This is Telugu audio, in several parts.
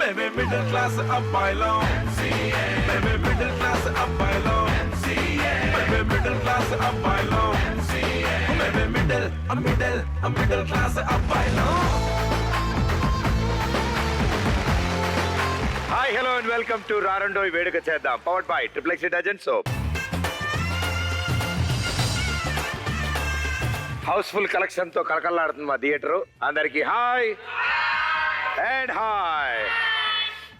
మేమే మిడిల్ క్లాస్ అబ్బాయిలం మేమే మిడిల్ క్లాస్ అబ్బాయిలం మేమే మిడిల్ క్లాస్ అబ్బాయిలం మేమే మిడిల్ క్లాస్ అబ్బాయిలం. Hi hello and welcome to Rarandoi Veduka Cheddam powered by triple X detergent soap. House full collection తో కలకల్లాడుతుంది మా థియేటర్. అందరికి హాయ్ అండ్ హాయ్.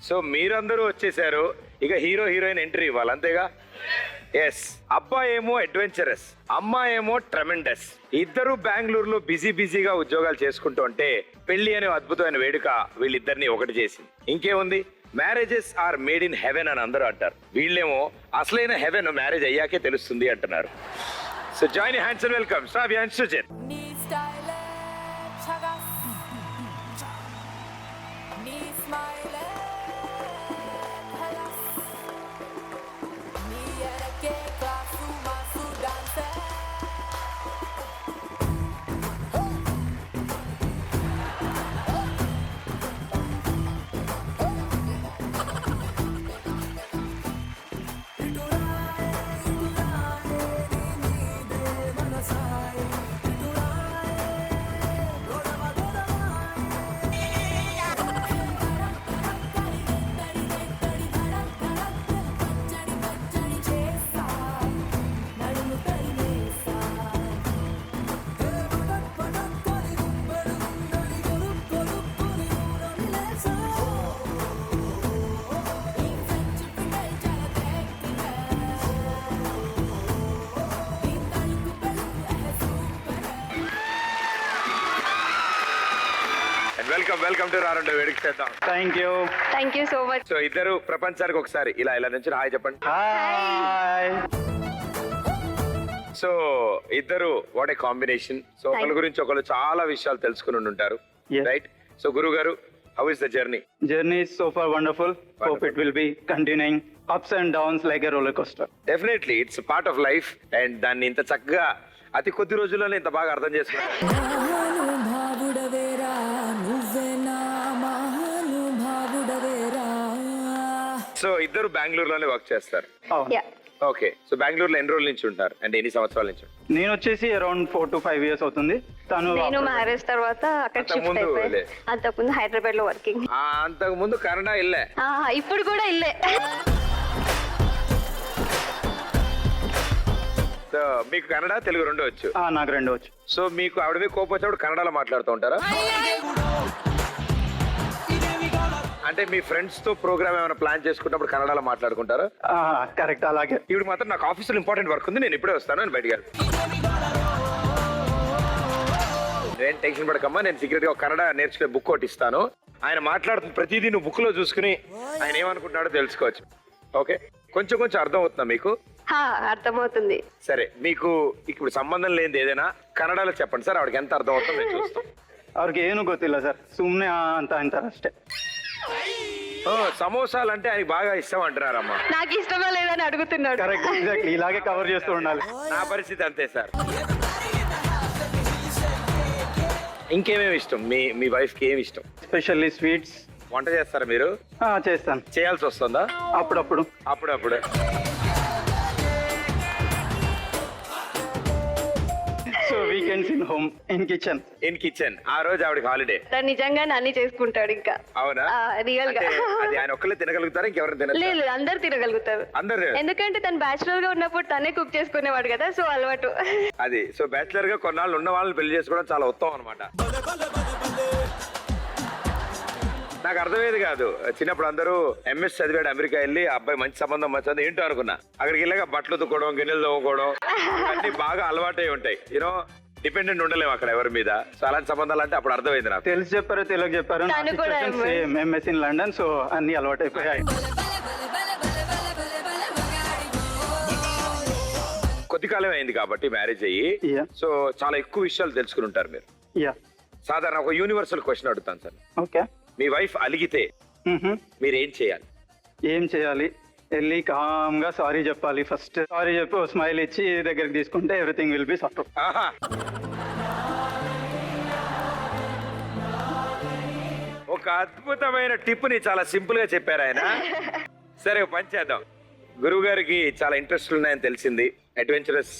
సో మీరందరూ వచ్చేసారు, ఇక హీరో హీరోయిన్ ఎంట్రీ ఇవ్వాలి అంతేగా. ఎస్, అబ్బాయి ఏమో అడ్వెంచరస్, అమ్మాయి ఏమో ట్రెమెండస్. ఇద్దరు బెంగళూరులో బిజీగా ఉద్యోగాలు చేసుకుంటూ ఉంటే పెళ్లి అనే అద్భుతమైన వేడుక వీళ్ళిద్దరిని ఒకటి చేసింది. ఇంకేముంది, marriages are made in heaven అని అందరూ అంటారు. వీళ్ళేమో అసలైన హెవెన్ మ్యారేజ్ అయ్యాకే తెలుస్తుంది అంటున్నారు. So join hands and welcome Shravya and Sujith. Welcome to Rarandoi Veduka Cheddam. Thank you so much. So ఇద్దరు ప్రపంచానికి ఒకసారి ఇలా నుంచి హాయ్ చెప్పండి. హాయ్. సో ఇద్దరు వాట్ ఏ కాంబినేషన్. సో ఒకరి గురించి ఒకరు చాలా విషయాలు తెలుసుకుని ఉంటారు, రైట్? సో గురువు గారు, how is the journey? Journey is so far wonderful. Hope it will be continuing ups and downs like a roller coaster. Definitely it's part of life. And దాన్ని ఇంత చక్కగా అతి కొద్ది రోజుల్లోనే ఇంత బాగా అర్థం చేసుకున్నారు. సో ఇద్దరు బెంగళూరులోనే వర్క్ చేస్తారు. ఓకే, సో బెంగళూరులో ఎన్ని రోజుల నుంచి ఉంటారు అంటే ఎన్ని సంవత్సరాల నుంచి? నేను వచ్చేసి అరౌండ్ 4 to 5 years అవుతుంది. నేను మ్యారేజ్ తర్వాత అక్కడ షిఫ్ట్ అయిపోయి అంతకుముందు హైదరాబాద్ లో వర్కింగ్. అంతకు ముందు కన్నడ ఇల్లే, ఇప్పుడు కూడా ఇల్లే. సో మీకు కన్నడ తెలుగు రెండు వచ్చు? నాకు రెండు వచ్చు. సో మీకు ఆవిడ మీద కోపం వచ్చినప్పుడు కన్నడలో మాట్లాడుతూ ఉంటారా? అంటే మీ ఫ్రెండ్స్ తో ప్రోగ్రామ్ ఏమైనా ప్లాన్ చేసుకున్నప్పుడు కన్నడలో మాట్లాడుకుంటారా? కరెక్ట్, అలాగే. ఇప్పుడు మాత్రం నాకు ఆఫీసులో ఇంపార్టెంట్ వర్క్ ఉంది, నేను ఇప్పుడే వస్తాను అని బయటకు. నేను టెన్షన్ పడకమ్మా, నేను సీక్రెట్ గా కన్నడ నేర్చుకునే బుక్ ఒకటి ఇస్తాను. ఆయన మాట్లాడుతున్న ప్రతిదీ నువ్వు బుక్ లో చూసుకుని ఆయన ఏమనుకుంటున్నాడో తెలుసుకోవచ్చు. ఓకే, కొంచెం అర్థం అవుతుందా మీకు? అర్థమవుతుంది. సరే, మీకు ఇప్పుడు సంబంధం లేనిది ఏదైనా కన్నడలో చెప్పండి సార్, ఆవిడకి ఎంత అర్థం అవుతుందో నేను చూస్తాం. ಅವ್ರಿಗೆ ಏನು ಗೊತ್ತಿಲ್ಲ ಸರ್, ಸುಮ್ಮನೆ ಅಂತ ಅಂತಾರೆ ಅಷ್ಟೇ. సమోసాలు అంటే ఆయనకి బాగా ఇష్టం అంటున్నారమ్మా. నాకు ఇష్టమా లేదని అడుగుతున్నాడు. కరెక్ట్, ఎగ్జాక్ట్లీ, ఇలాగే కవర్ చేస్తూ ఉండాలి. నా పరిస్థితి అంతే సార్. ఇంకేమేమి ఇష్టం మీ వైఫ్ కి? ఏమి ఇష్టం? Especially sweets. వంట చేస్తారా మీరు? చేస్తాను. చేయాల్సి వస్తుందా? అప్పుడప్పుడు. So weekends in home, in kitchen. ఆ రోజు ఆవిడకి హాలిడే. నిజంగానే అన్ని చేసుకుంటాడు ఇంకా. అవునా? రియల్ గా. అది ఆయన ఒక్కళ్ళే తినగలుగుతారా, ఇంకెవరైనా తినగలుగుతారా? లేదు, అందరు తినగలుగుతారు. అందరు. ఎందుకంటే తను బ్యాచులర్ గా ఉన్నప్పుడు తనే కుక్ చేసుకునేవాడు కదా, సో అలవాటు. అది సో బ్యాచులర్ గా కొన్నాళ్ళు ఉన్న వాళ్ళని పెళ్లి చేసుకోవడం చాలా ఉత్తమం అనమాట. నాకు అర్థమయ్యేది కాదు చిన్నప్పుడు. అందరూ ఎంఎస్ చదివాడు, అమెరికా వెళ్ళి అబ్బాయి మంచి సంబంధం మంచి ఏంటో అనుకున్నా. అక్కడికి వెళ్ళాక బట్టలు తుక్కోవడం, గిన్నెలు తోముకోవడం అన్ని బాగా అలవాటై ఉంటాయి. యూనో, డిపెండెంట్ ఉండలేము అక్కడ ఎవరి మీద. సో అలాంటి సంబంధాలు అంటే అప్పుడు అర్థమైంది నాకు. తెలుగు చెప్పారు, తెలుగు చెప్పారు. ఎంఎస్ ఇన్ లండన్, సో అన్ని అలవాటు అయిపోయాయి. కొద్ది కాలం అయింది కాబట్టి మ్యారేజ్ అయ్యి. సో చాలా ఎక్కువ విషయాలు తెలుసుకుని ఉంటారు మీరు. సాధారణ ఒక యూనివర్సల్ క్వశ్చన్ అడుగుతాను సార్. ఓకే. మీ వైఫ్ అలిగితే మీరు ఏం చేయాలి? వెళ్ళి కామ్ గా సారీ చెప్పాలి. ఫస్ట్ సారీ చెప్పి ఓ స్మైల్ ఇచ్చి దగ్గరికి తీసుకుంటే everything will be sort. Okay, ఒక అద్భుతమైన టిప్ ని చాలా సింపుల్ గా చెప్పారు ఆయన. సరే ఒక పని చేద్దాం. గురువు గారికి చాలా ఇంట్రెస్ట్ ఉన్నాయని తెలిసింది. అడ్వెంచరస్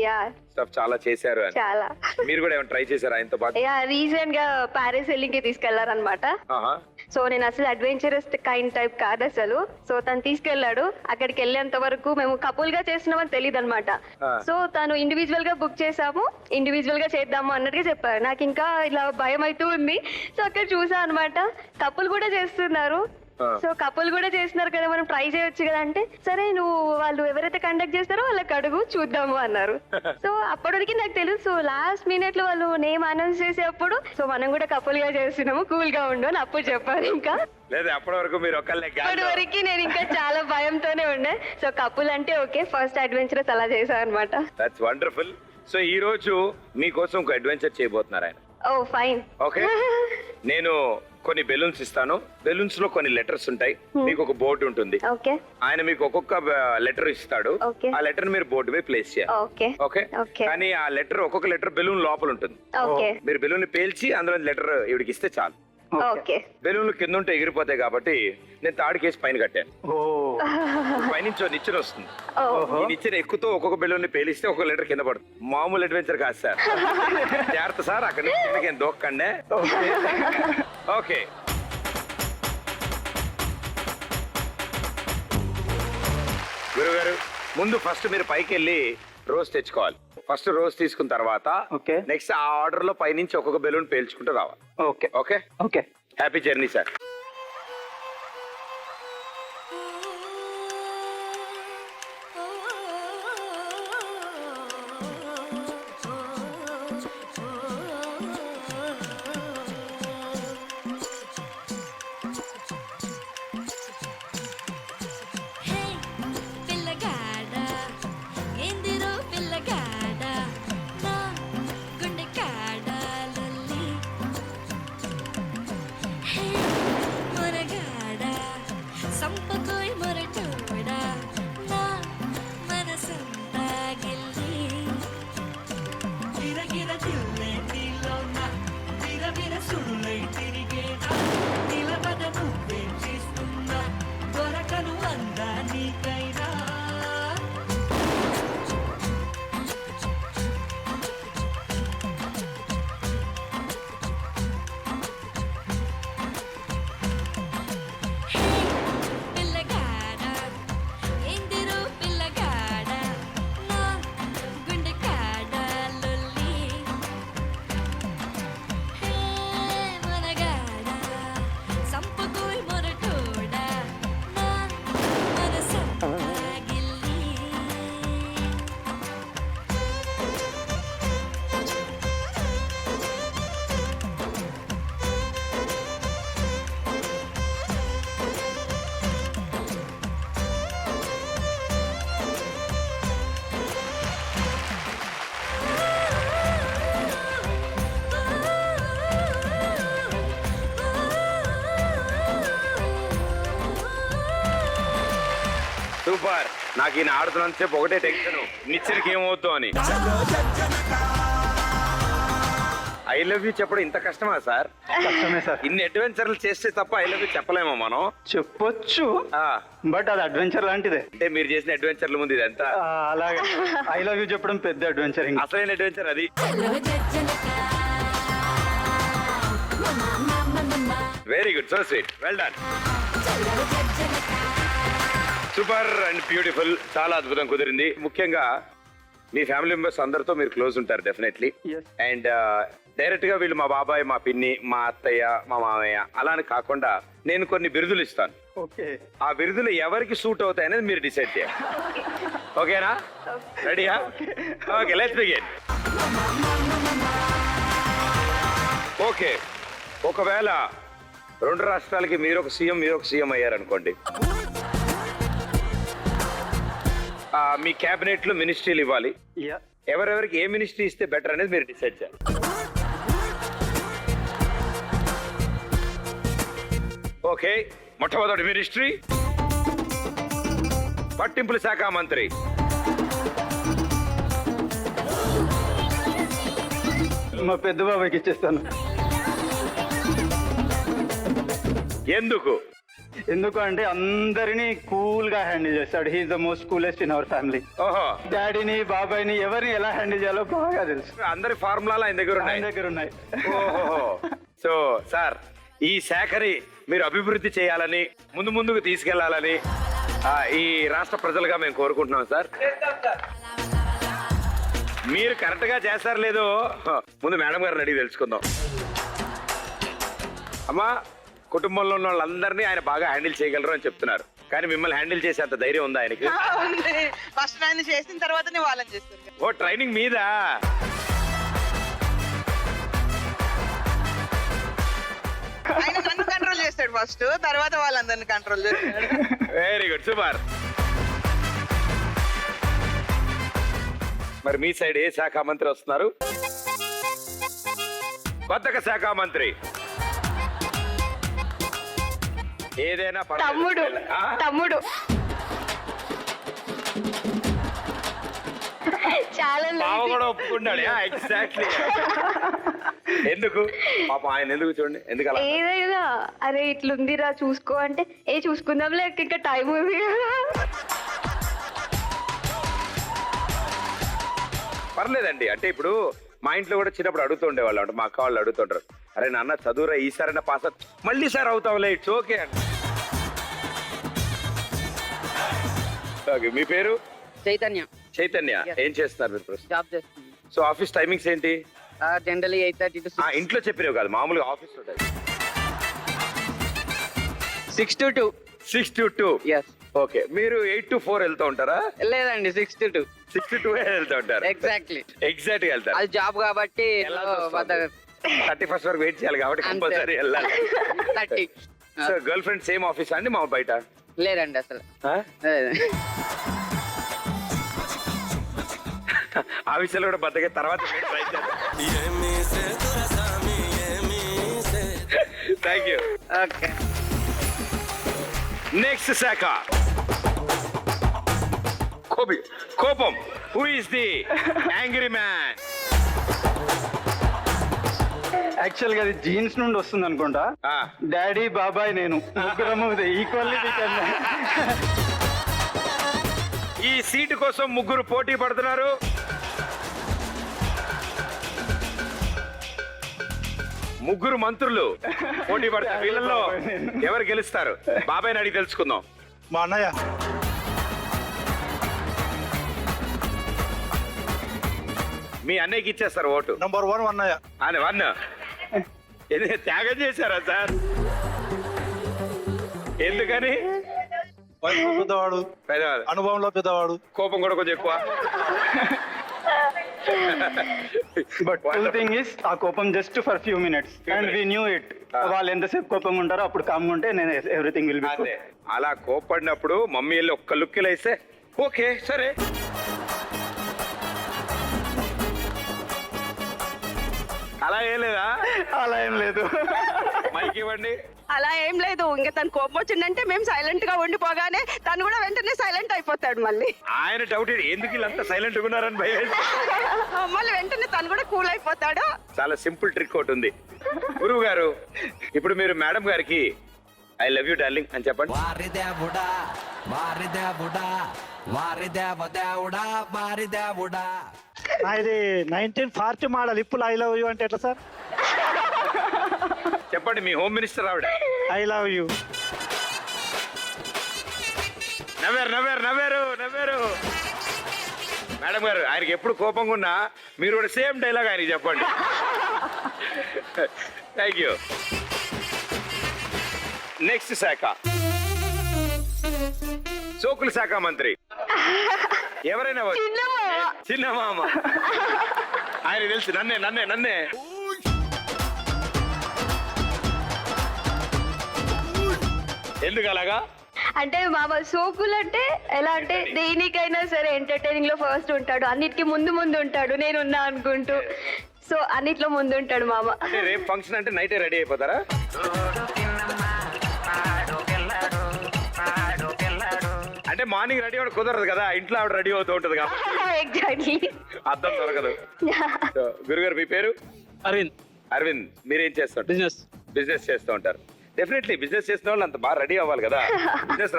యా స్టఫ్ చాలా చేశారు అని. చాలా. మీరు కూడా ఏమైనా ట్రై చేశారా ఆయనతో పాటు? యా రీసెంట్ గా ప్యారిస్ వెళ్ళికి తీసుకెళ్లారనమాట. ఆహా. సో నేను అసలు అడ్వెంచరస్ కైండ్ టైప్ కాదు అసలు. సో తను తీసుకెళ్లాడు. అక్కడికి వెళ్ళేంత వరకు మేము కపుల్ గా చేస్తున్నామని తెలియదు అనమాట. సో తను ఇండివిజువల్ గా బుక్ చేసాము, ఇండివిజువల్ గా చేద్దాము అన్నట్టుగా చెప్పారు. నాకు ఇంకా ఇలా భయం అవుతూ ఉంది. సో అక్కడ చూసా అనమాట, కపుల్ కూడా చేస్తున్నారు. సో కపుల్ కూడా చేస్తున్నారు కదా, మనం ట్రై చేయొచ్చు కదా అంటే, సరే నువ్వు వాళ్ళు ఎవరైతే కండక్ట్ చేస్తారో వాళ్ళకి అడుగు చూద్దాము అన్నారు. సో అప్పటికి నాకు తెలుసు. సో లాస్ట్ మినిట్ లో వాళ్ళు నేమ్ అనౌన్స్ చేసేటప్పుడు సో మనం కూడా కపుల్ గా చేస్తున్నాము, కూల్ గా ఉండు అని అప్పుడు చెప్పారు. ఇంకా లేదు అప్పటి వరకు మీరు ఒక్కళ్ళే అప్పటి వరకు నేను ఇంకా చాలా భయంతోనే ఉండే. సో కపుల్ అంటే ఓకే, ఫస్ట్ అడ్వెంచరస్ అలా చేశాను అనమాట. That's wonderful. సో ఈ రోజు మీకోసం ఒక అడ్వెంచర్ చేయబోతున్నారు ఆయన. ఓ ఫైన్. ఓకే, నేను కొన్ని బెలూన్స్ ఇస్తాను. బెలూన్స్ లో కొన్ని లెటర్స్ ఉంటాయి. మీకు ఒక బోర్డు ఉంటుంది. ఓకే. ఆయన మీకు ఒక్కొక్క లెటర్ ఇస్తాడు. Okay. ఆ లెటర్ మీరు బోర్డు మీద ప్లేస్ చేయాలి. ఓకే. ఓకే. Okay. కానీ ఆ లెటర్ ఒక్కొక్క లెటర్ బెలూన్ లోపల ఉంటుంది. ఓకే. మీరు బెలూన్ ని పేల్చి అందులో లెటర్ ఇవిడికి ఇస్తే చాలు. ఓకే. బెలూన్లు కింద ఉంటే ఎగిరిపోతాయి కాబట్టి నేను తాడు కేసి పైన కట్టాను. ఓ పైనుంచి నిచ్చెన వస్తుంది. ఓ ఈ నిచ్చెన ఎక్కుతూ ఒక్కొక్క బెలూన్ ని పేలిస్తే ఒక లెటర్ కింద పడుతుంది. మామూలు అడ్వెంచర్ కాదు సార్. జాగ్రత్త సార్, అక్కడి నుంచి కిందకి ఏం దోక్కండే. ఓకే. గురుగారు ముందు ఫస్ట్ మీరు పైకి వెళ్ళి రోజ్ తెచ్చుకోవాలి. ఫస్ట్ రోజ్ తీసుకున్న తర్వాత ఓకే. నెక్స్ట్ ఆ ఆర్డర్ లో పైనుంచి ఒక్కొక్క బెలూన్ పేల్చుకుంటూ రావాలి. Okay. Okay. Okay. Happy journey sir. Super. నాకు ఈయన ఆడుతున్నంతసేపు ఒకటే టెన్షన్, నిచ్చరికి ఏమవుద్దు అని. ఐ లవ్ యూ చెప్పడం ఇంత కష్టమా సార్? కష్టమే సార్. ఇన్ని అడ్వెంచర్లు చేస్తే తప్ప ఐ లవ్ యూ చెప్పలేమో మనం. చెప్పొచ్చు, ఆ, బట్ అది అడ్వెంచర్ లాంటిదే. అంటే మీరు చేసిన అడ్వెంచర్ల ముందు ఇదంతా అలాగే ఐ లవ్ యూ చెప్పడం పెద్ద అడ్వెంచర్. అసలైన అడ్వెంచర్ అది. Very good, so sweet, well done. Super and beautiful. చాలా అద్భుతం కుదిరింది. ముఖ్యంగా మీ ఫ్యామిలీ మెంబర్స్ అందరితో మీరు క్లోజ్ ఉంటారు డెఫినెట్లీ. Yes. అండ్ డైరెక్ట్ గా వీళ్ళు మా బాబాయ్, మా పిన్ని, మా అత్తయ్య, మా మామయ్య అలా అని కాకుండా నేను కొన్ని బిరుదులు ఇస్తాను. ఓకే. ఆ బిరుదులు ఎవరికి సూట్ అవుతాయి అనేది మీరు డిసైడ్ చేయాలి. ఓకేనా? రెడీయా? Okay, let's begin. ఓకే, ఒకవేళ రెండు రాష్ట్రాలకి మీరు ఒక సీఎం అయ్యారనుకోండి, మీ క్యాబినెట్ లో మినిస్ట్రీలు ఇవ్వాలి. యా. ఎవరెవరికి ఏ మినిస్ట్రీ ఇస్తే బెటర్ అనేది మీరు డిసైడ్ చేయాలి. ఓకే, మొట్టమొదటి మినిస్ట్రీ పట్టింపుల శాఖ మంత్రి. మా పెద్ద బాబాయ్కి ఇచ్చేస్తాను. ఎందుకు? ఎందుకు అంటే అందరినీ కూల్ గా హ్యాండిల్ చేస్తాడు. He is the most coolest in our family. ఓహో, డాడీని బాబాయ్ని ఎవరిని ఎలా హ్యాండిల్ చేయాలో బాగా తెలుసు. అందరి ఫార్ములాలు ఆయన దగ్గర ఆయన ఉన్నాయి. దగ్గర ఉన్నాయి. ఓహో. సో సార్, ఈ శాఖని మీరు అభివృద్ధి చేయాలని, ముందుకు తీసుకెళ్లాలని ఈ రాష్ట్ర ప్రజలుగా మేము కోరుకుంటున్నాం సార్. మీరు కరెక్ట్ గా చేస్తారు లేదో ముందు మేడం గారిని అడిగి తెలుసుకుందాం. అమ్మా, కుటుంబంలో ఉన్న వాళ్ళందరినీ ఆయన బాగా హ్యాండిల్ చేయగలరు అని చెప్తున్నారు, కానీ మిమ్మల్ని హ్యాండిల్ చేసే అంత ధైర్యం ఉందా ఆయనకి? ఫస్ట్ ఆయన చేసిన తర్వాతనే వాళ్ళని చేస్తారు. ఓ, ట్రైనింగ్ మీద. ఆయన నన్ను కంట్రోల్ చేస్తాడు ఫస్ట్, తర్వాత వాళ్ళందరిని కంట్రోల్ చేస్తాడు. Very good, super. మరి మీ సైడ్ ఏ శాఖ మంత్రి వస్తున్నారు? కొత్తగా శాఖ మంత్రి ఏదైనా తమ్ముడు ఆ? తమ్ముడు చాలా బావ lazy. కూడా ఒప్పుకున్నాడు. ఎగ్జాక్ట్లీ. ఎందుకు పాపం ఆయన ఎందుకు చూడండి, ఎందుకు అలా? ఏదైనా అరే ఇట్లుందిరా చూసుకో అంటే చూసుకుందాం లేక ఇంకా టైం ఉంది కదా. పర్లేదండి. అంటే ఇప్పుడు మా ఇంట్లో కూడా చిన్నప్పుడు అడుగుతూ ఉండేవాళ్ళు, అంటే మా అక్క వాళ్ళు అడుగుతుంటారు, అరే నాన్న చదువురా ఈసారైనా పాస్ మళ్ళీ సార్ అవుతావులే, ఇట్స్ ఓకే అండి. ఓకే, మీ పేరు? చైతన్య. చైతన్య. Yes. ఏం చేస్తున్నారు మీరు ప్రస్తుతం? జాబ్ చేస్తుంది. సో ఆఫీస్ టైమింగ్స్ ఏంటి? Generally 8:30 to 6. ఇంట్లో చెప్పినవి కాదు, మామూలుగా ఆఫీస్ ఉంటుంది. 6 to 2. 6 to 2. Yes. ఓకే, మీరు 8 to 4 వెళ్తూ ఉంటారా? లేదండి, 6 to 2. 6 to 2 వెళ్తూ ఉంటారు. ఎగ్జాక్ట్లీ. ఎగ్జాక్ట్ గా వెళ్తారు. అది జాబ్ కాబట్టి వెళ్ళాల్సి వస్తుంది. 31st వరకు వెయిట్ చేయాలి కాబట్టి అంతే. కంపల్సరీ వెళ్ళాలి. 30. So girl friend same office అండి మా బయట? లేదండి అసలు. ఆఫీసులో కూడా బద్దకే తర్వాత థ్యాంక్ యూ. ఓకే. నెక్స్ట్ శాఖ కోపం. Who is the angry man? Actual గా అది జీన్స్ నుండి వస్తుంది అనుకుంటా. డాడీ బాబాయ్ నేను ముగ్గురము ఈక్వల్లీ. ఈ సీటు కోసం ముగ్గురు పోటీ పడుతున్నారు. ముగ్గురు మంత్రులు పోటీ పడతారు. వీళ్ళల్లో ఎవరు గెలుస్తారు? బాబాయ్ని అడిగి తెలుసుకుందాం. మా అన్నయ్య. మీ అన్నయ్యకి ఇచ్చేస్తారు ఓటు. నంబర్ 1 అన్నయ్య. అని వన్ త్యాగం చేశారా సార్? ఎందుకని? వయసులో పెద్దవాడు, పెద్దవాడు, అనుభవంలో పెద్దవాడు, కోపం కూడా కొంచెం ఎక్కువ. బట్ ఫుల్ థింగ్ ఇస్ ఆ కోపం just for few minutes and we knew it. వాళ్ళు ఎంతసేపు కోపంగా ఉంటారో అప్పుడు కామ్గా ఉంటే నేను ఎవ్రీథింగ్ విల్ బి. అదే, అలా కోపడినప్పుడు మమ్మీ వెళ్ళి ఒక్క లుక్కిలో వేస్తే ఓకే సరే. అలా ఏం లేదా? అలా ఏం లేదు. మైక్ ఇవ్వండి. అలా ఏం లేదు. ఇంకా తను కోపం వచ్చిందంటే మేము సైలెంట్ గా ఉండిపోగానే తను కూడా వెంటనే సైలెంట్ అయిపోతాడు. మళ్ళీ ఆయన డౌట్ ఎందుకు వీళ్ళంతా సైలెంట్ ఉన్నారని భయం. మళ్ళీ వెంటనే తను కూడా కూల్ అయిపోతాడు. చాలా సింపుల్ ట్రిక్ ఒకటి ఉంది. గురువు గారు, ఇప్పుడు మీరు మేడం గారికి ఐ లవ్ యూ డార్లింగ్ అని చెప్పండి. వారి దేవుడా వారి దేవుడా వారి దేవదేవుడా వారి దేవుడా. ఇది 1940 మోడల్. ఇప్పుడు ఐ లవ్ యూ అంటే ఎట్లా సార్? చెప్పండి, మీ హోమ్ మినిస్టర్ ఆవిడ. I love you. నవ్వారు. మేడం గారు, ఆయనకి ఎప్పుడు కోపంగా ఉన్నా మీరు కూడా సేమ్ డైలాగ్ ఆయనకి చెప్పండి. Thank you. నెక్స్ట్ శాఖ సోకుల శాఖ మంత్రి ఎవరైనా చిన్న మామ. ఆయన తెలుసు, నన్నే. ఎందుకు అలాగా? అంటే మామ సోకులు అంటే ఎలా అంటే దేనికైనా సరే ఎంటర్టైనింగ్ లో ఫస్ట్ ఉంటాడు, అన్నిటికీ ముందు ఉంటాడు, నేనున్నా అనుకుంటూ. సో అన్నిట్లో ముందు ఉంటాడు మామ. అంటే రేపు ఫంక్షన్ అంటే నైటే రెడీ అయిపోతారా? అంటే మార్నింగ్ రెడీ అవ్వడం కుదరదు కదా, ఇంట్లో ఆవిడ రెడీ అవుతూ ఉంటది కాబట్టి ఎగ్జాక్ట్లీ అర్థం దొరకదు. గురుగారు, మీ పేరు? అరవింద్. అరవింద్, మీరేం చేస్తుంటారు? బిజినెస్ చేస్తూ ఉంటారు. డెఫినెట్లీ బిజినెస్ చేసిన వాళ్ళు అంత బాగా రెడీ అవ్వాలి కదా. బిజినెస్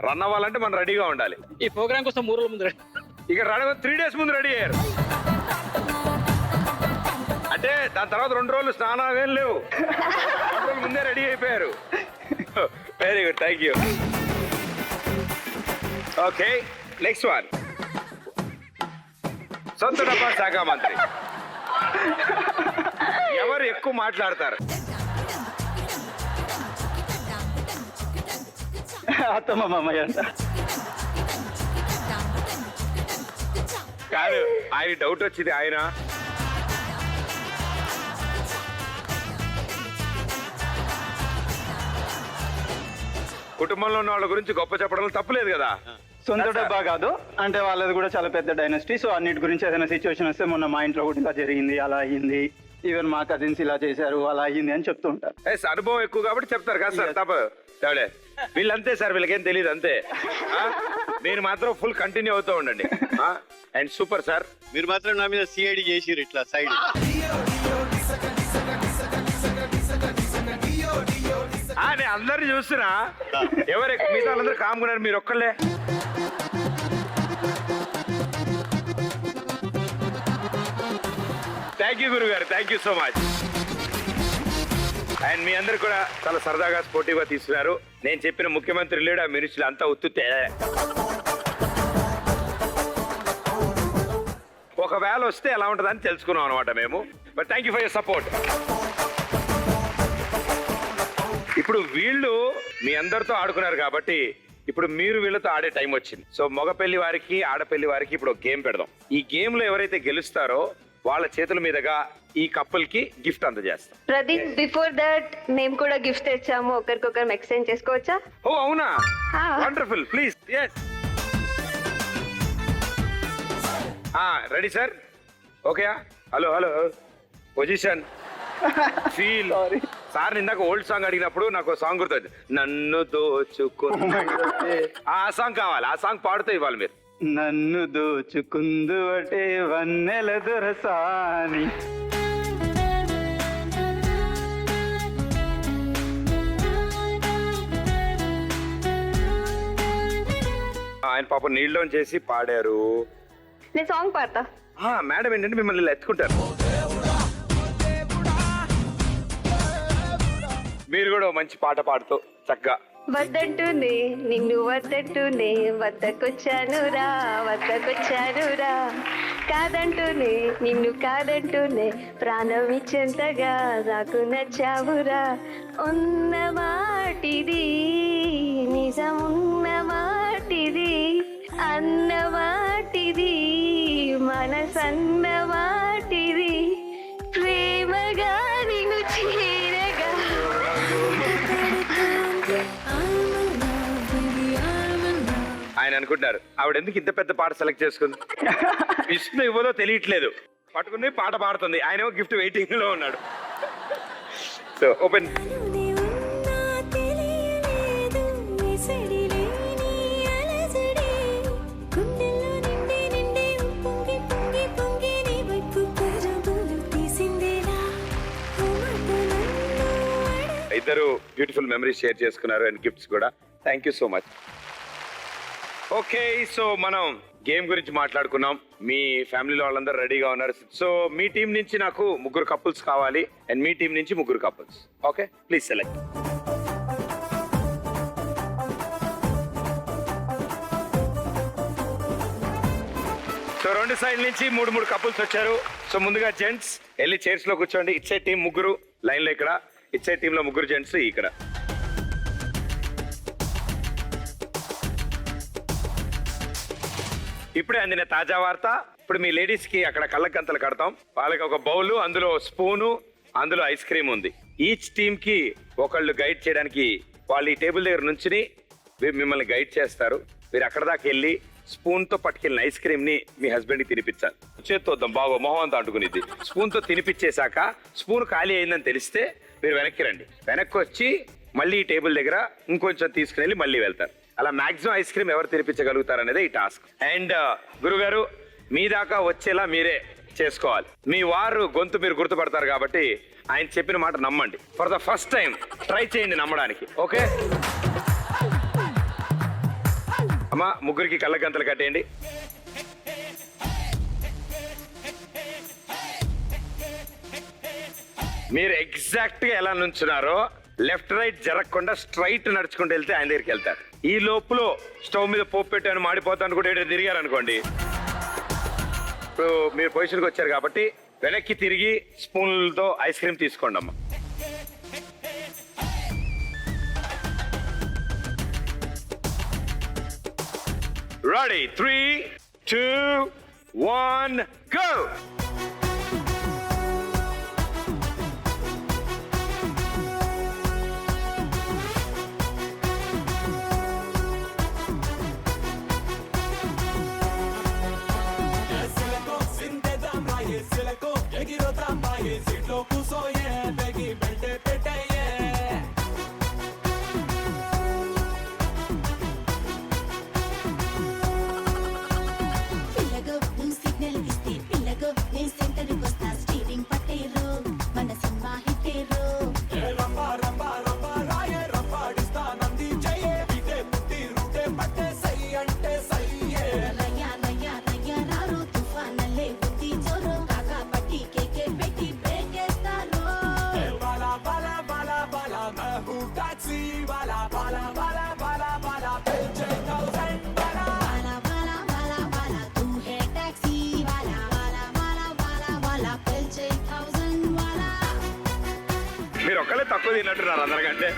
రన్ అవ్వాలంటే మనం రెడీగా ఉండాలి. ఈ ప్రోగ్రామ్ కోసం 3 రోజుల ముందు ఇక్కడ 3 days ముందు రెడీ అయ్యారు అంటే దాని తర్వాత 2 రోజులు స్నానాలు ఏం లేవు, 2 రోజుల ముందే రెడీ అయిపోయారు. Very good, thank you. Okay, next one. సొంత డబ్బా శాఖ మంత్రి ఎవరు ఎక్కువ మాట్లాడతారు? అత్తమ్మ మామయ్య. కాదు, ఆయన డౌట్ వచ్చింది. ఆయన కుటుంబంలో ఉన్న వాళ్ళ గురించి గొప్ప చెప్పడం తప్పులేదు కదా. సొంత డబ్బా కాదు అంటే వాళ్ళది కూడా చాలా పెద్ద డైనస్టీ. సో అన్నిటి గురించి ఏదైనా సిచ్యువేషన్ వస్తే మొన్న మా ఇంట్లో కూడా ఇలా జరిగింది, అలా అయ్యింది, ఈవెన్ మా కజిన్స్ ఇలా చేశారు, అలా అయ్యింది అని చెప్తూ ఉంటారు. అనుభవం ఎక్కువ కాబట్టి చెప్తారు కదా సార్. తప్ప వీళ్ళంతే సార్, వీళ్ళకేం తెలియదు అంతే. మీరు మాత్రం ఫుల్ కంటిన్యూ అవుతూ ఉండండి. And super sir. మీరు మాత్రం నా మీద సిఐడి చేసిరు ఇట్లా సైడ్. నేను అందరిని చూస్తున్నా, ఎవరు మిగతా వాళ్ళందరూ కామ్గున్నారు, మీరు ఒక్కళ్ళే. థ్యాంక్ యూ గురుగారు, thank you so much. And మీ అందరు కూడా చాలా సరదాగా స్పోర్టివ్గా తీసుకున్నారు. నేను చెప్పిన ముఖ్యమంత్రి లేడు, ఆ మినిస్టర్లు అంతా ఉత్తుతే. ఒకవేళ వస్తే ఎలా ఉంటుందని తెలుసుకున్నాం అనమాట మేము. But thank you for your support. ఇప్పుడు వీళ్ళు మీ అందరితో ఆడుకున్నారు కాబట్టి ఇప్పుడు మీరు వీళ్ళతో ఆడే టైం వచ్చింది. సో మగ పెళ్లి వారికి ఆడపెళ్లి వారికి ఇప్పుడు గేమ్ పెడదాం. ఈ గేమ్ లో ఎవరైతే గెలుస్తారో వాళ్ళ చేతుల మీదుగా ఈ కపుల్ కి గిఫ్ట్ అందజేస్తాం. ప్రదీప్, బిఫోర్ దట్ మేము కూడా గిఫ్ట్ తెచ్చాము, ఒకరికొకరు ఎక్స్చేంజ్ చేసుకోవచ్చా? ఓ అవునా, wonderful. Please. yes. Ready sir? Okay. Hello hello, position, feel. Sir ఇందాక ఓల్డ్ సాంగ్ అడిగినప్పుడు నాకు సాంగ్ గుర్తుంది, నన్ను దోచుకుంది. ఆ సాంగ్ కావాలి, ఆ సాంగ్ పాడుతూ ఇవ్వాలి మీరు. నన్ను దోచుకుందు అంటే వన్నెల దొరసాని. ఆయన పాప నీళ్ళలో చేసి పాడారు. నేను సాంగ్ పాడతా. మేడం ఏంటంటే మిమ్మల్ని ఇలా ఎత్తుకుంటారు. మీరు కూడా మంచి పాట పాడుతూ చక్కగా. వద్దంటూనే నిన్ను వద్దంటూనే వద్దకొచ్చానురా, వద్దకొచ్చానురా. కాదంటూనే నిన్ను కాదంటూనే ప్రాణం ఇచ్చేంతగా నాకు నచ్చావురా. ఉన్న మాటిది నిజమున్న మాటిది, అన్న మాటిది మనసన్న మాటిది, ప్రేమగా నిన్ను చేరగా. ఆయన అనుకుంటారు ఆవిడ ఎందుకు ఇంత పెద్ద పాట సెలెక్ట్ చేసుకుంది, విష్ణు ఇవ్వదో తెలియట్లేదు, పట్టుకుని పాట పాడుతుంది, ఆయన గిఫ్ట్ వెయిటింగ్ లో ఉన్నాడు. So open. ఇద్దరు బ్యూటిఫుల్ మెమరీస్ షేర్ చేసుకున్నారు అండ్ గిఫ్ట్స్ కూడా. Thank you so much. Okay, so మనం గేమ్ గురించి మాట్లాడుకున్నాం. మీ ఫ్యామిలీలో వాళ్ళందరూ రెడీగా ఉన్నారు. సో మీ టీం నుంచి నాకు 3 కపుల్స్ కావాలి అండ్ మీ టీం నుంచి 3 couples. Okay, please select. So 2 side నుంచి 3 కపుల్స్ వచ్చారు. సో ముందుగా జెంట్స్ వెళ్ళి చైర్స్ లో కూర్చోండి. ఇచ్చే టీం 3 లైన్ లో ఇక్కడ, ఇచ్చే టీంలో 3 జెంట్స్ ఇక్కడ. ఇప్పుడే అందిన తాజా వార్త. ఇప్పుడు మీ లేడీస్ కి అక్కడ కళ్ళగంతలు కడతాం. వాళ్ళకి ఒక బౌల్, అందులో స్పూను, అందులో ఐస్ క్రీమ్ ఉంది. ఈచ్ టీమ్ కి ఒకళ్ళు గైడ్ చేయడానికి వాళ్ళు ఈ టేబుల్ దగ్గర నుంచుని మిమ్మల్ని గైడ్ చేస్తారు. మీరు అక్కడ దాకా వెళ్ళి స్పూన్ తో పట్టుకెళ్ళిన ఐస్ క్రీమ్ ని మీ హస్బెండ్ కి తినిపించాలి. చేత్తోద్దాం బాగా మొహం అంతా అంటుకునేది. స్పూన్ తో తినిపించేశాక స్పూన్ ఖాళీ అయిందని తెలిస్తే మీరు వెనక్కి రండి. వెనక్కి వచ్చి మళ్ళీ ఈ టేబుల్ దగ్గర ఇంకొంచెం తీసుకుని వెళ్ళి మళ్ళీ వెళ్తారు. అలా మాక్సిమం ఐస్ క్రీమ్ ఎవరు తినిపించగలుగుతారు అనేది ఈ టాస్క్. అండ్ గురుగారు, మీ దాకా వచ్చేలా మీరే చేసుకోవాలి. మీ వారు గొంతు మీరు గుర్తుపడతారు కాబట్టి ఆయన చెప్పిన మాట నమ్మండి. For the first time try చేయండి నమ్మడానికి. ఓకే అమ్మా, ముగ్గురికి కళ్ళ గంతలు కట్టేయండి. మీరు ఎగ్జాక్ట్ గా ఎలా నుంచున్నారో లెఫ్ట్ రైట్ జరగకుండా స్ట్రైట్ నడుచుకుంటూ వెళ్తే ఆయన దగ్గరికి వెళ్తారు. ఈ లోపల స్టవ్ మీద పోపు పెట్టాను మాడిపోతాను కూడా ఏదో తిరిగారు అనుకోండి, ఇప్పుడు మీరు పొజిషన్కి వచ్చారు కాబట్టి వెనక్కి తిరిగి స్పూన్లతో ఐస్ క్రీమ్ తీసుకోండి అమ్మా. Ready 3, 2, 1 go. పిల్లగో నువ్వు సిగ్నల్ ఇస్తే పిల్లగో నీ సెంటర్ వస్తా స్టీరింగ్ పట్టేరు మన సినిమా హిట్టేరు రయ్యా రయ్యా రయ్యా రారు తుఫానల్లే బుద్ధి జోరు కాకా పట్టి కేకే పెట్టి బ్రేక్ వేస్తారు वाला वाला वाला वाला तू है टैक्सी वाला वाला वाला वाला वाला पिलचे 1000 वाला మీరు ఒక్కలే తక్కువ తిన్నట్టున్నారు అందరికంటే.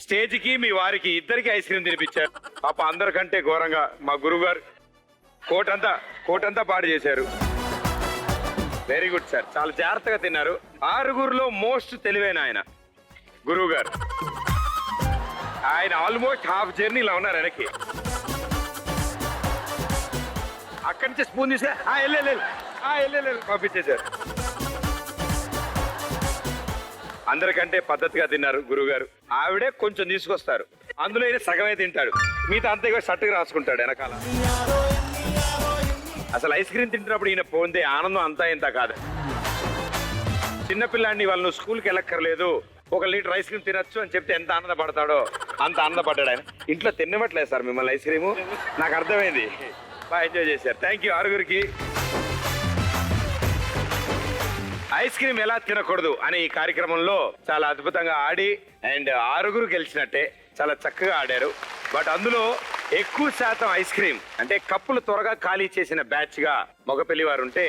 స్టేజ్కి మీ వారికి ఇద్దరికి ఐస్ క్రీమ్ తినిపించారు. పాప అందరికంటే ఘోరంగా మా గురువు గారు కోటంతా పాడు చేశారు. వెరీ గుడ్ సార్, చాలా జాగ్రత్తగా తిన్నారు. 6గురిలో మోస్ట్ తెలివైన ఆయన గురువు గారు. ఆయన ఆల్మోస్ట్ హాఫ్ జర్నీ ఇలా ఉన్నారు వెనక్కి. అక్కడి నుంచి స్పూన్ తీసే వెళ్ళలేదు పంపించేశారు. అందరికంటే పద్ధతిగా తిన్నారు గురువు గారు. ఆవిడే కొంచెం తీసుకొస్తారు, అందులో ఈయన సగమే తింటాడు, మిగతా అంతేగా షర్టుగా రాసుకుంటాడు వెనకాల. అసలు ఐస్ క్రీమ్ తింటున్నప్పుడు ఈయన పొందే ఆనందం అంతా ఇంత కాదు. చిన్నపిల్లాడిని వాళ్ళు నువ్వు స్కూల్కి వెళ్ళక్కర్లేదు, 1 లీటర్ ఐస్ క్రీమ్ తినొచ్చు అని చెప్తే ఎంత ఆనందపడతాడో అంత ఆనందపడ్డాడు ఆయన. ఇంట్లో తినవట్లేదు సార్ మిమ్మల్ని ఐస్ క్రీము, నాకు అర్థమైంది. బాగా ఎంజాయ్ చేశారు. థ్యాంక్ యూ 6గురికి. ఐస్ క్రీమ్ ఎలా తినకూడదు అనే ఈ కార్యక్రమంలో చాలా అద్భుతంగా ఆడి అండ్ 6గురు గెలిచినట్టే చాలా చక్కగా ఆడారు. బట్ అందులో ఎక్కువ శాతం ఐస్ క్రీమ్ అంటే కప్పులు త్వరగా ఖాళీ చేసిన బ్యాచ్ గా మగపెళ్లి వారు ఉంటే,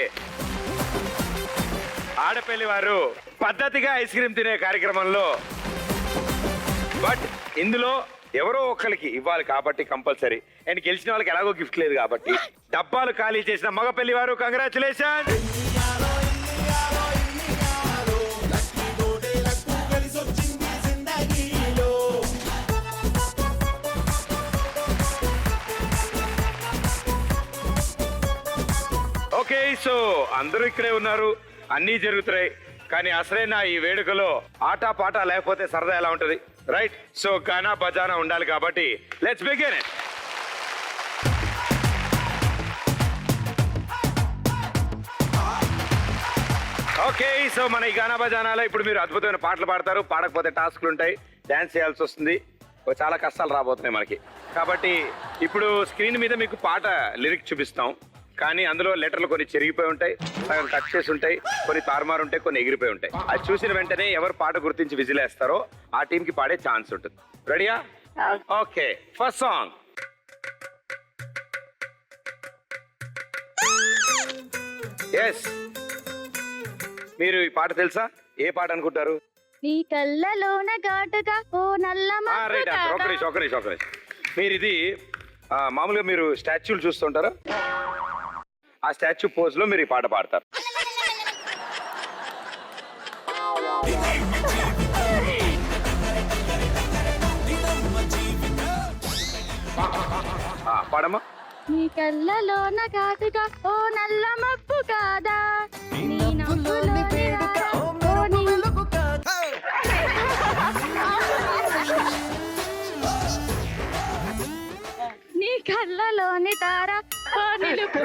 ఆడపెళ్లి వారు పద్ధతిగా ఐస్ క్రీమ్ తినే కార్యక్రమంలో. బట్ ఇందులో ఎవరో ఒకరికి ఇవ్వాలి కాబట్టి కంపల్సరీ, అండ్ గెలిచిన వాళ్ళకి ఎలాగో గిఫ్ట్ లేదు కాబట్టి డబ్బాలు ఖాళీ చేసిన మగపెళ్లి వారు కంగ్రాచులేషన్. ఓకే, సో అందరూ ఇక్కడే ఉన్నారు, అన్నీ జరుగుతున్నాయి. కానీ అసలైన ఈ వేడుకలో ఆట పాట లేకపోతే సరదా ఎలా ఉంటది, రైట్? సో గానా బజానా ఉండాలి కాబట్టి let's begin it. Okay, so మన ఈ గానా బజానాలో ఇప్పుడు మీరు అద్భుతమైన పాటలు పాడతారు, పాడకపోతే టాస్క్లు ఉంటాయి, డాన్స్ చేయాల్సి వస్తుంది, చాలా కష్టాలు రాబోతున్నాయి మనకి. కాబట్టి ఇప్పుడు స్క్రీన్ మీద మీకు పాట లిరిక్ చూపిస్తాం, కానీ అందులో లెటర్లు కొన్ని చెరిగిపోయి ఉంటాయి, సగం కట్ చేసి ఉంటాయి, కొన్ని తారుమారు ఉంటాయి, కొన్ని ఎగిరిపోయి ఉంటాయి. అది చూసిన వెంటనే ఎవరు పాట గుర్తించి విజిలేస్తారో ఆ టీం కి పాడే ఛాన్స్ ఉంటుంది. రెడీయా? Okay, first song. ఎస్, మీరు ఈ పాట తెలుసా? ఏ పాట అనుకుంటారు? నీ కళ్ళలోన ఘాటుగా ఓ నల్ల రైట్, ఒక నిమిషం. మీరు ఇది మామూలుగా మీరు స్టాచ్యూలు చూస్తుంటారా? ఆ స్టాచ్యూ పోజ్ లో మీరు ఈ పాట పాడతారు. పాడమ్మా. నీ కళ్ళలోన కాటుగా ఓ నల్ల మబ్బు కాదా నీ నవ్వులోని వేడుక ఓ వెలుగు కాదా నీ కళ్ళలోని తార ఓ నిలుపు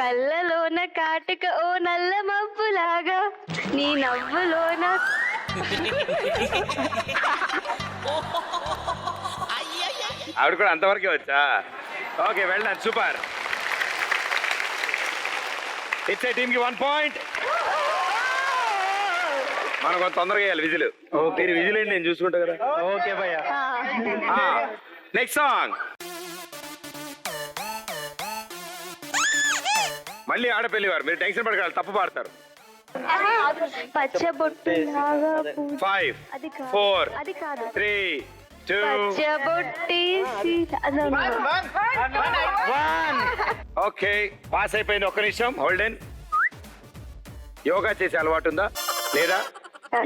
కళ్ళలోన కాటుక ఓ నల్ల మబ్బులాగా నీ నవ్వులోన ఆవిడ కూడా అంతవరకే వచ్చా. ఓకే, వెళ్ళాను. సూపర్. ఇచ్చే టీంకి 1 పాయింట్. మనం కొంత తొందరగా వేయాలి విజిల్. మీరు విజిల్ ఏంటి, నేను చూసుకుంటా కదా. ఓకే భయ్యా. Next song. మళ్ళీ ఆడపిల్లి వారు, మీరు టెన్షన్ పడగలరు, తప్పు పాడతారు. పచ్చబొట్టు 5 అది కాదు 4 అది కాదు 3 2 పచ్చబొట్టేసి ఓకే, పాస్ అయిపోయింది. ఒక్క నిమిషం హోల్డెన్. యోగా చేసే అలవాటు ఉందా లేదా?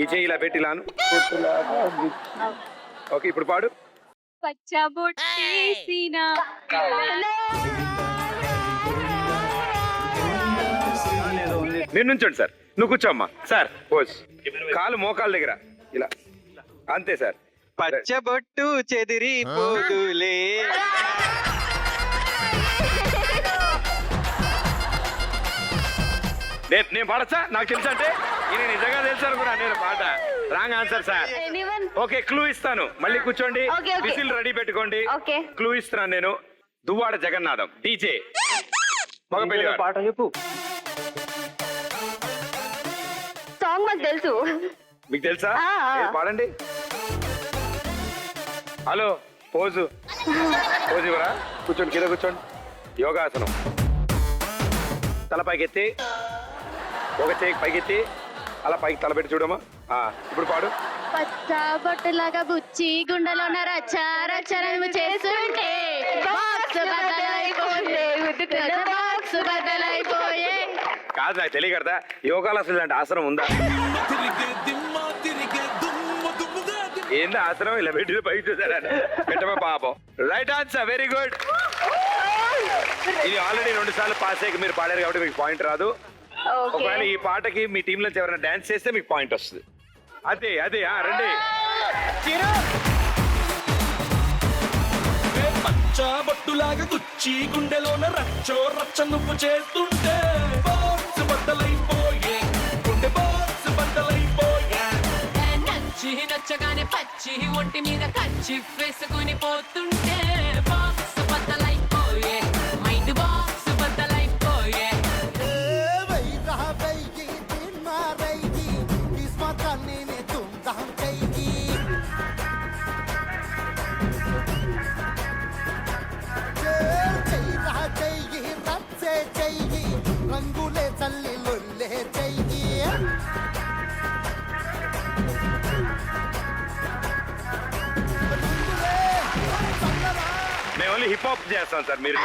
ఈ చెయ్యి ఇలా పెట్టి ఇలాను. ఓకే, ఇప్పుడు పాడు. పచ్చబొట్టేసిన మీరు నుంచోండి సార్. నువ్వు కూర్చోమ్మా. Sir pose. కాలు మోకాళ్ళ దగ్గర ఇలా, అంతే సార్. పచ్చబొట్టు చెదిరిపోదులే. నేను పాడచ్చా? నాకు తెలుసు అంటే ఇది నిజంగా తెలుసు అనుకున్నా నేను. పాట wrong answer sir. Okay, clue ఇస్తాను. మళ్ళీ కూర్చోండి. Okay, okay. విసిల్ రెడీ పెట్టుకోండి. ఓకే క్లూ ఇస్తున్నాను నేను. దువ్వాడ జగన్నాథం డీజే మగపల్లి గారు. పాట చెప్పు. సాంగ్ మాకు తెలుసు. మీకు తెలుసా? ఆ. ఏది పాడండి. హలో, పోజు పోజు ఇవ్వరా? కూర్చోండి, కింద కూర్చోండి. యోగాసనం. తల పైకెత్తి, ఒక చేయి పైకెత్తి, అలా పైకి తల పెట్టి చూడమ్మా. ఇప్పుడు పాడు. పచ్చబొట్టులాగా బుచ్చి గుండెలోన రచ్చరచరము చేస్తుంటే బాక్స్ బదలైపోతే ఉతుకుల బాక్స్ బదలైపోయే. కాదు, నాకు తెలియ కదా. యోగాలో అసలు ఇలాంటి ఆసనం ఉందా? ఏంది ఆసనం? ఇలా పెట్టి పైకి చూసారా? పెట్టమా పాపం. Right answer, very good. ఇది ఆల్రెడీ 2 సార్లు పాస్ అయ్యి మీరు పాడారు కాబట్టి మీకు పాయింట్ రాదు. ఒకవేళ ఈ పాటకి మీ టీంలో ఎవరైనా డాన్స్ చేస్తే మీకు పాయింట్ వస్తుంది. అదే అదే రండి. పచ్చబొట్టులాగా గుచ్చి గుండెలోన రచ్చో రచ్చ నువ్వు చేస్తుంటే బాక్స్ బద్దలైపోయే, గుండె బాక్స్ బద్దలైపోయే. నచ్చి నచ్చగానే పచ్చి ఒంటి మీద కచ్చి వేసుకుని పోతుంటే బాక్స్ బద్దలైపోయే, మైండ్ బాక్స్ బద్దలైపోయే. రంగులే చల్లి లొల్లే చెయ్యి. మేము ఓన్లీ హిప్ హాప్ చేస్తాం సార్. మీరు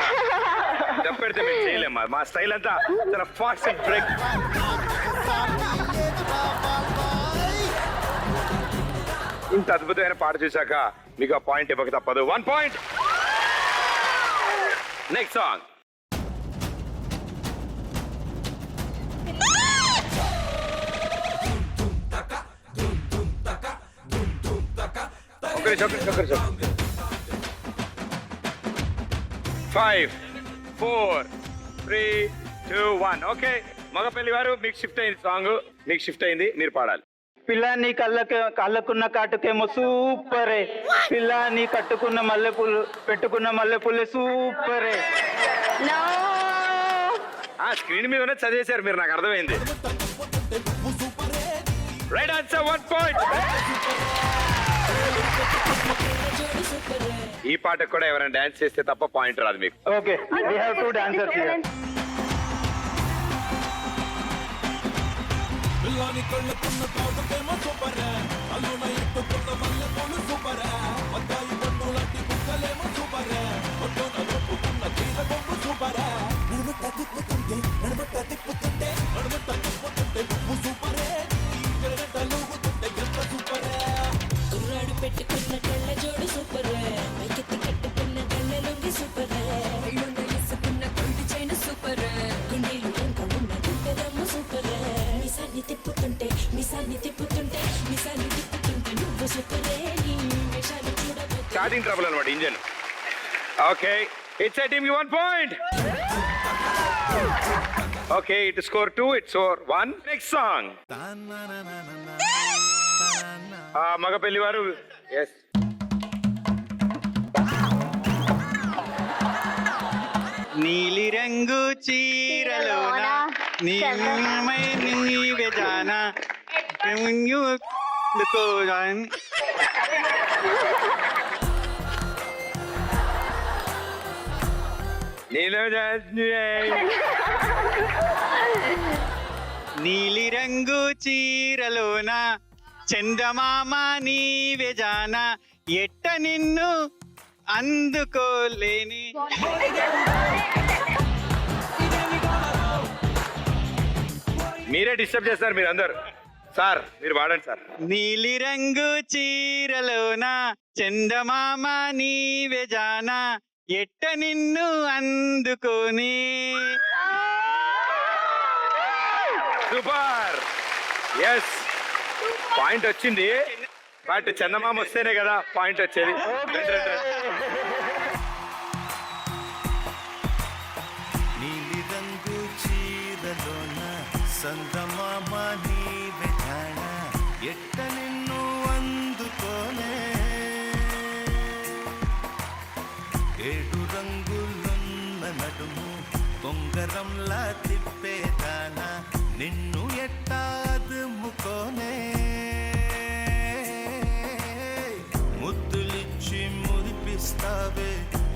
చెప్పెడితే మేము చేయలేమ్మా. మా స్టైల్ అంతా చాలా ఫాస్ట్ అండ్ బ్రేక్. ఇంత అద్భుతమైన పాట చూశాక మీకు ఆ పాయింట్ ఇవ్వక తప్పదు. 1 పాయింట్. Next song. ఒకరి 5 4 3 2 1. ఓకే, మగపల్లి వారు మీకు షిఫ్ట్ అయింది. సాంగ్ మీకు షిఫ్ట్ అయింది, మీరు పాడాలి. పిల్ల నీ కళ్ళకున్న కాటుకేమో సూపరే, పిల్ల నీ కట్టుకున్న మల్లెపూలు పెట్టుకున్న మల్లెపూలే సూపరే. స్క్రీన్ మీద చదివేశారు మీరు, నాకు అర్థమైంది. Right answer, 1 point. ఈ పాటకు కూడా ఎవరైనా డాన్స్ చేస్తే తప్ప పాయింట్ రాదు మీకు. Okay, we have 2 dancers here. పిల్లాని కళ్ళకున్న కాటుకేమో సూపరే, అల్లున ఎత్తుకున్న మల్లెపూలు సూపరే, అద్దాయి పన్ను లాంటి బుక్కలేమో సూపరే, ఒడ్డున దొప్పుకున్న చీర బొమ్మ సూపరే. నడుముట్ట తిప్పుతుంటే నువ్వు సూపరే, గడగంట లూగుతుంటే ఎంత సూపరే. మీసాన్ని తిప్పుతుంటే మీసాన్ని తిప్పుతుంటే నువ్వు సూపరే నీ వేషాలు చూడబోతే స్టార్టింగ్ ట్రబుల్ అనమాట engine. Okay, it's a team 1 point. Okay, it score 2, it score 1. Next song మగ పెళ్లి వారు. ఎస్, నీలి రంగు చీరలోన నీమై నీవే జానా నీలి రంగు చీరలోన చందమామ నీవే జానా ఎట్ట నిన్ను అందుకోలేని. మీరే డిస్టర్బ్ చేస్తారు మీరు అందరు. సార్ మీరు వాడండి సార్. నీలి రంగు చీరలోన చందమామ నీవే జానా ఎట్ట నిన్ను అందుకొని. సూపర్. ఎస్, పాయింట్ వచ్చింది. బట్ చందమామ వస్తేనే కదా పాయింట్ వచ్చేది. నీలి రంగు చీరలోన సందమామ నీవే జాణ ఎట్ట నిన్ను అందుకోనే. ఏడు రంగులున్న నడుము బొంగరంలా తిప్పేదాన నిన్ను ఎట్టా దుమ్ముకోనే. ముద్దులిచ్చి మురిపిస్తావే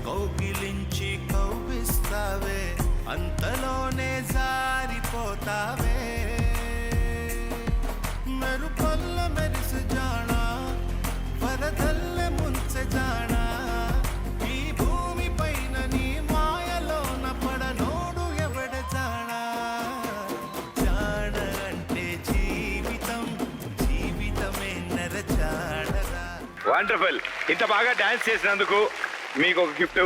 కౌగిలించి కౌగిస్తావే అంతలోనే జారిపోతావే. మెరుపల్ల మెరిసి జానా వరదల్లె ముంచె జానా ఈ భూమి పైన నీ మాయలోన పడనోడు ఎవడ జానా. జాడ అంటే జీవితం, జీవితమే నర జాడరా. వండర్ఫుల్. ఇంత బాగా డాన్స్ చేసినందుకు మీకు ఒక gift.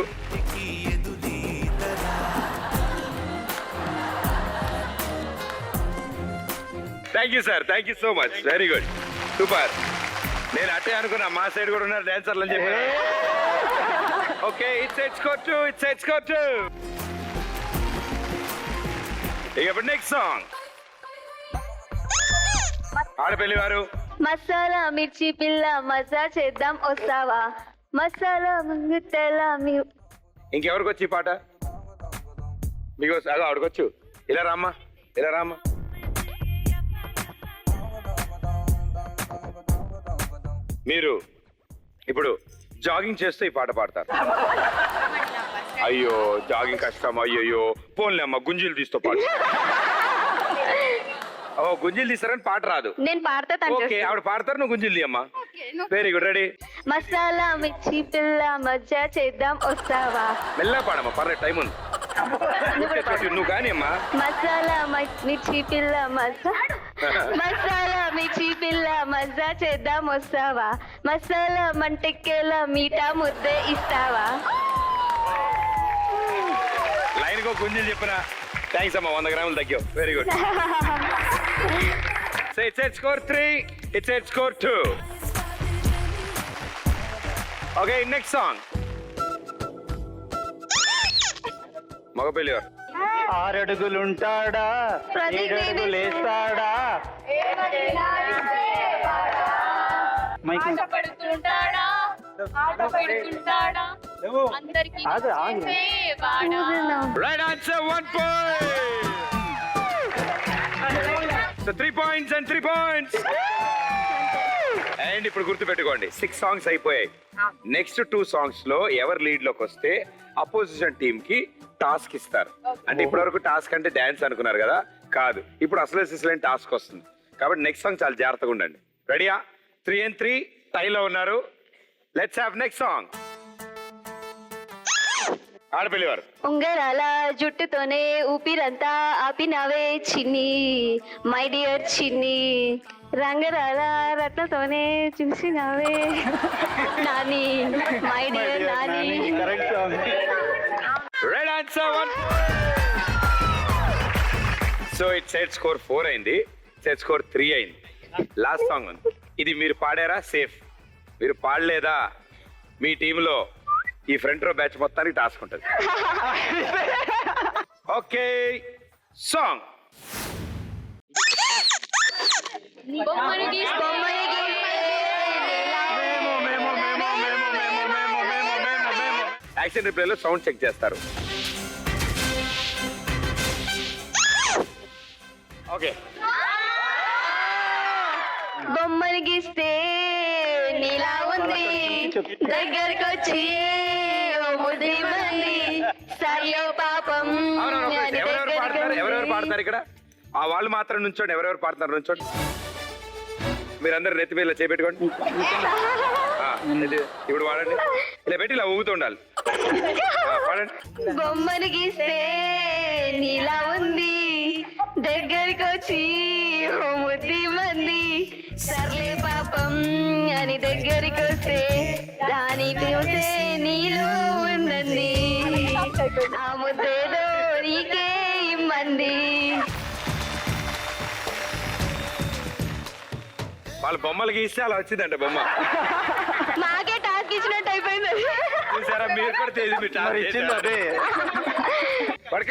Thank you sir, thank you so much. Very good, super. నేను అట్టే అనుకున్నా మా సైడ్ కూడా ఉన్నారు డాన్సర్లు అని చెప్పి. Okay, it's score 2, it's score 2. ఇక ఇప్పుడు నెక్స్ట్ సాంగ్ ఆడపల్లి వారు. మసాలా మిర్చి పిల్ల మజా చేద్దాం వస్తావా, మసాలా ముంగిటెలా మీ. ఇంకెవరికి వచ్చి ఈ పాట? మీకు అదో ఆవిడకొచ్చు. ఇలా రామ్మా, ఇలా రామ్మా. మీరు ఇప్పుడు జాగింగ్ చేస్తూ ఈ పాట పాడతారు. అయ్యో జాగింగ్ కష్టం, అయ్యో పోన్లే అమ్మ గుంజీలు తీస్తూ పాడు. ఓ గుంజీలు తీస్తారని పాట రాదు. నేను పాడతా. ఓకే, ఆవిడ పాడతారు, నువ్వు గుంజీలు తీయమ్మా. Very good, ready. మసాలా మిర్చి పిల్ల మజా చేద్దాం వస్తావా. మెల్లగా పాడమ్మా, పర్లేదు, టైం ఉంది. నువ్వు కానీ అమ్మా. మసాలా మిర్చి పిల్ల మజా, మసాలా మిర్చి పిల్ల మజా చేద్దాం వస్తావా, మసాలా మంటెక్కేలా మీఠా ముద్దే ఇస్తావా. లైన్ కో గుంజీలు చెప్పిన. థ్యాంక్స్ అమ్మా, 100 గ్రాములు తగ్గావు. Very good. So it's score 3, it's score 2. Okay, next song మగపెళ్లి వారు. 6 అడుగులుంటాడా 7 అడుగులేస్తాడా. Mic right answer, 1 point. So 3 points and 3 points. And ఇప్పుడు గుర్తు పెట్టుకోండి, 6 సాంగ్స్ అయిపోయాయి. నెక్స్ట్ 2 సాంగ్స్ లో ఎవరు లీడ్ లోకి వస్తే అపోజిషన్ టీమ్ కి టాస్క్ ఇస్తారు. అంటే ఇప్పటి వరకు టాస్క్ అంటే డాన్స్ అనుకున్నారు కదా, కాదు, ఇప్పుడు అసలు టాస్క్ వస్తుంది. కాబట్టి నెక్స్ట్ సాంగ్ చాలా జాగ్రత్తగా ఉండండి. రెడీయా? 3 and 3 టైలో ఉన్నారు. Let's have next song. ఆడపిల్లి వారు. ఉంగరాల జుట్టుతోనే ఊపిరంతా ఆపినవే చిన్ని, మై డియర్ చిన్ని, రంగరాల రత్నతోనే చూసినవే Nani, my dear Nani. Correct song. Right answer, 1. So it's score 4 అయింది, ఇట్స్ స్కోర్ 3 అయింది. లాస్ట్ సాంగ్ ఉంది. ఇది మీరు పాడారా? సేఫ్. మీరు పాడలేదా? మీ టీంలో ఈ ఫ్రంట్ రో బ్యాచ్ మొత్తానికి టాస్క్ ఉంటుంది. Okay, song. యాక్షన్ రిప్లేలో సౌండ్ చెక్ చేస్తారు. ఓకే, బొమ్మని గీస్తే నీలా ఉంది, దగ్గరకు వచ్చి ఓ ముద్ది మంది, సర్లే పాపం అని ఎవరెవరు పాడతారు? దగ్గరకు ఎవరెవరు పాడతారు ఇక్కడ? ఆ వాళ్ళు మాత్రం నుంచోండి. ఎవరెవరు పాడతారు నుంచోండి. మీరందరూ నెత్తి మీద చేపెట్టుకోండి. ఇప్పుడు వాడండి. ఇలా పెట్టి ఇలా ఊగుతూ ఉండాలి. పాడండి. బొమ్మని గీస్తే నీలా ఉంది, దగ్గరికి వచ్చి ఓ ముద్ది మంది, సర్లే పాపం అని దగ్గరికి వస్తే దాని చూసే నీలో ఉందండి, ఆ ముద్దేదో నీకే ఇమ్మంది. వాళ్ళ బొమ్మలు గీస్తే అలా వచ్చిందంట బొమ్మ. మాకే టాస్క్ ఇచ్చినట్టు అయిపోయింది. చూసారా? మీరు కూడా తేజ్ మీ మరి ఇచ్చింది అదే.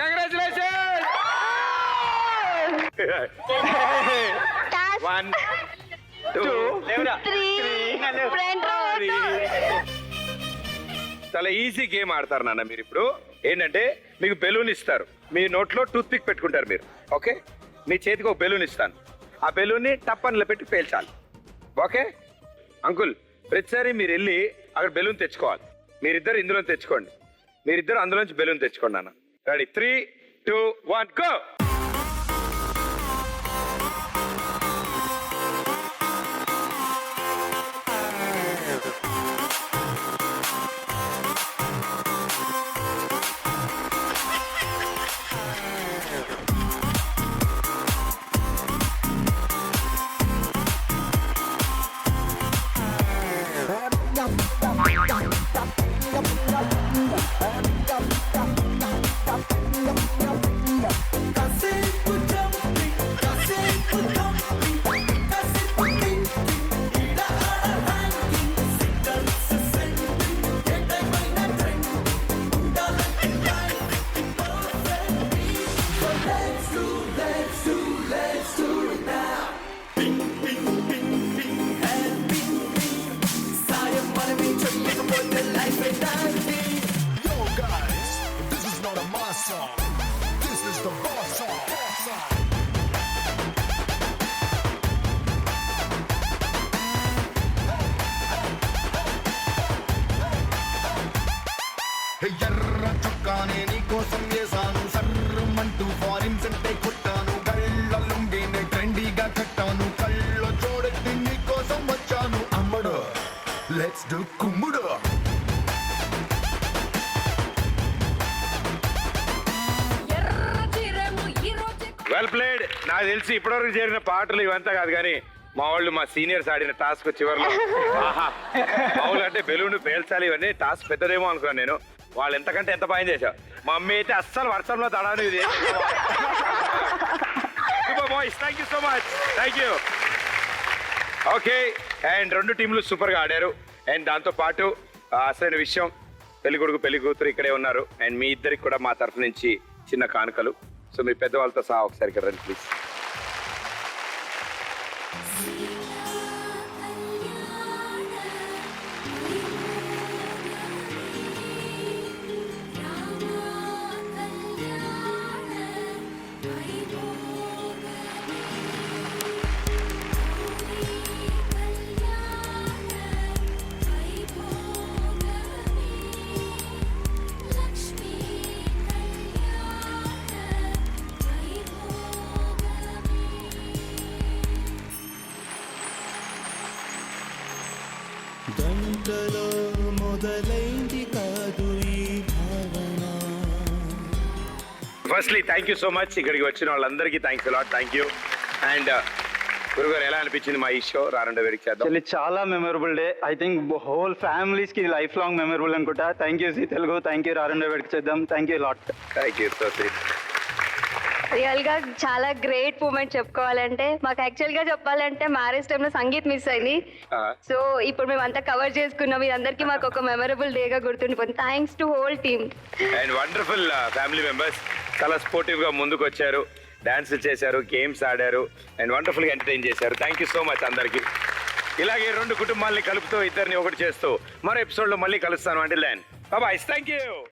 కంగ్రాచులేషన్. టాస్క్ 1 2 ఫ్రంట్ రో. చాలా ఈజీ గేమ్ ఆడతారు నాన్న మీరు. ఇప్పుడు ఏంటంటే మీకు బెలూన్ ఇస్తారు, మీ నోట్లో టూత్ పిక్ పెట్టుకుంటారు మీరు. ఓకే, మీ చేతికి ఒక బెలూన్ ఇస్తాను, ఆ బెలూన్ని టప్పన్లో పెట్టి పేల్చాలి. ఓకే అంకుల్, ప్రతిసారి మీరు వెళ్ళి అక్కడ బెలూన్ తెచ్చుకోవాలి. మీరిద్దరు ఇందులో తెచ్చుకోండి, మీరిద్దరు అందులోంచి బెలూన్ తెచ్చుకోండి అన్న. రెడీ? 3 2 1 గో. కాసేపు జంపి, కాసేపు థంపి, కాసేపు థింకింగ్, ఈడ ఆడ హ్యాంగింగ్, సిగ్నల్స్ సెండింగ్, ఏ టైమైనా ట్రెండింగ్, ఉండాలంటే life perfectly. So let's do it now. Ping, ping, ping, ping, and ping, ping. సాయం మనమే చెయ్యకపోతే life A dandy. Yo guys, this is not a mass song. This is the boss song. Hey, ఎర్ర చొక్కానే నీ కోసం వేసాను, సర్రమంటూ ఫారిన్ సెంటే కొట్టాను, కళ్ళ లుంగిని ట్రెండీగా కట్టాను, కళ్ళ చూడెత్తి నీ కోసం వచ్చాను. అమ్మడు, లెట్స్ డు కుమ్ముడు. Well played. నాకు తెలిసి ఇప్పటివరకు చేరిన పాటలు ఇవంతా కాదు, కానీ మా వాళ్ళు మా సీనియర్స్ ఆడిన టాస్క్ చివరిలో ఆహా, మామూలు అంటే బెలూన్ పేల్చాలి, ఇవన్నీ టాస్క్ పెద్దదేమో అనుకున్నాను నేను. వాళ్ళు ఎంతకంటే ఎంత పని చేశారు. మా అమ్మ అయితే అస్సలు వర్షంలో తడాను. ఇది boys, thank you so much. Thank you. Okay, and రెండు టీంలు సూపర్గా ఆడారు. అండ్ దాంతో పాటు అసలైన విషయం, పెళ్లి కొడుకు పెళ్లి కూతురు ఇక్కడే ఉన్నారు. అండ్ మీ ఇద్దరికి కూడా మా తరఫు నుంచి చిన్న కానుకలు. సో మీ పెద్దవాళ్ళతో సహా ఒకసారి ఇక్కడ రండి ప్లీజ్. గంటలో మొదలైంది కాదు ఈ భావన. Firstly thank you so much. ఇక్కడికి వచ్చిన వాళ్ళందరికీ thanks lot. Thank you. And గురుగారు, ఎలా అనిపించింది మా ఈ షో? రారండో వేడికి చేద్దాం. Actually, చాలా memorable day. I think whole families కి లైఫ్ లాంగ్ మెమరబుల్ అనుకుంటా. Thank you Zee Telugu, thank you రారండో వేడికి చేద్దాం, thank you lot. Thank you so sweet. Real గా చాలా గ్రేట్ మూమెంట్ చెప్పుకోవాలంటే మాకు యాక్చువల్ గా చెప్పాలంటే మ్యారేజ్ టైంలో సంగీత్ మిస్ అయింది. సో ఇప్పుడు మేము అంతా కవర్ చేసుకున్నాం. ఇదందరికీ మాకు ఒక మెమరబుల్ డే గా గుర్తుండిపోయింది. Thanks to whole team and wonderful family members. చాలా స్పోర్టివ్ గా ముందుకు వచ్చారు, డాన్స్ చేశారు, గేమ్స్ ఆడారు అండ్ వండర్ఫుల్ గా ఎంటర్టైన్ చేశారు. థ్యాంక్ యూ సో మచ్ అందరికి. ఇలాగే రెండు కుటుంబాలని కలుపుతూ ఇద్దరిని ఒకటి చేస్తూ మరో ఎపిసోడ్ లో మళ్ళీ కలుస్తాను. అంటే థ్యాంక్ యూ.